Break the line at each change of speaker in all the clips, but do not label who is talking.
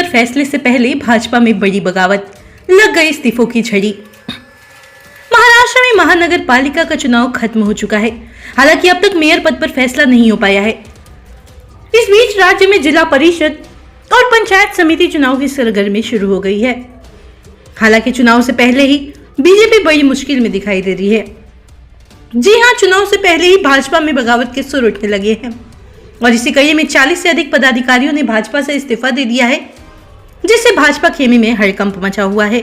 फैसले से पहले भाजपा में बड़ी बगावत, लग गई इस्तीफों की झड़ी। महाराष्ट्र में महानगर पालिका का चुनाव खत्म हो चुका है। हालांकि अब तक मेयर पद पर फैसला नहीं हो पाया है। इस बीच राज्य में जिला परिषद और पंचायत समिति चुनाव की सरगर्मी शुरू हो गई है। हालांकि चुनाव से पहले ही बीजेपी बड़ी मुश्किल में दिखाई दे रही है। जी हां, चुनाव से पहले ही भाजपा में बगावत के सुर उठने लगे हैं और इसी कड़ी में 40 से अधिक पदाधिकारियों ने भाजपा से इस्तीफा दे दिया है, जिससे भाजपा खेमे में हड़कंप मचा हुआ है।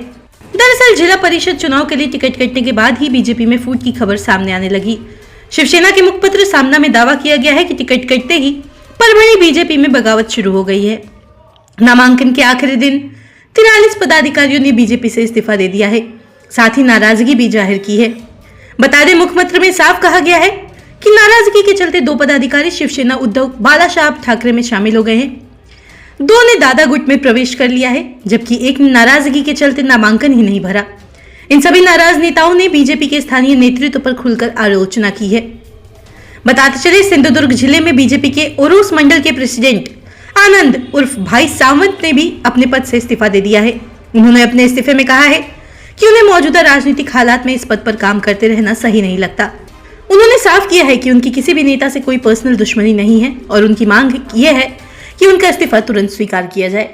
दरअसल जिला परिषद चुनाव के लिए टिकट कटने के बाद ही बीजेपी में फूट की खबर सामने आने लगी। शिवसेना के मुखपत्र सामना में दावा किया गया है कि टिकट कटते ही परभणी बीजेपी में बगावत शुरू हो गई है। नामांकन के आखिरी दिन 43 पदाधिकारियों ने बीजेपी से इस्तीफा दे दिया है, साथ ही नाराजगी भी जाहिर की है। बता दें, मुखपत्र में साफ कहा गया है कि नाराजगी के चलते 2 पदाधिकारी शिवसेना उद्धव बाला साहब ठाकरे में शामिल हो गए हैं। 2 ने दादा गुट में प्रवेश कर लिया है, जबकि एक ने नाराजगी के चलते नामांकन ही नहीं भरा। इन सभी नाराज नेताओं ने बीजेपी के स्थानीय नेतृत्व पर खुलकर आलोचना की है। बताते चले, सिंधुदुर्ग जिले में बीजेपी के ओरोस मंडल के प्रेसिडेंट आनंद उर्फ भाई सावंत ने भी अपने पद से इस्तीफा दे दिया है। उन्होंने अपने इस्तीफे में कहा है कि उन्हें मौजूदा राजनीतिक हालात में इस पद पर काम करते रहना सही नहीं लगता। उन्होंने साफ किया है कि उनकी किसी भी नेता से कोई पर्सनल दुश्मनी नहीं है और उनकी मांग यह है कि उनका इस्तीफा तुरंत स्वीकार किया जाए।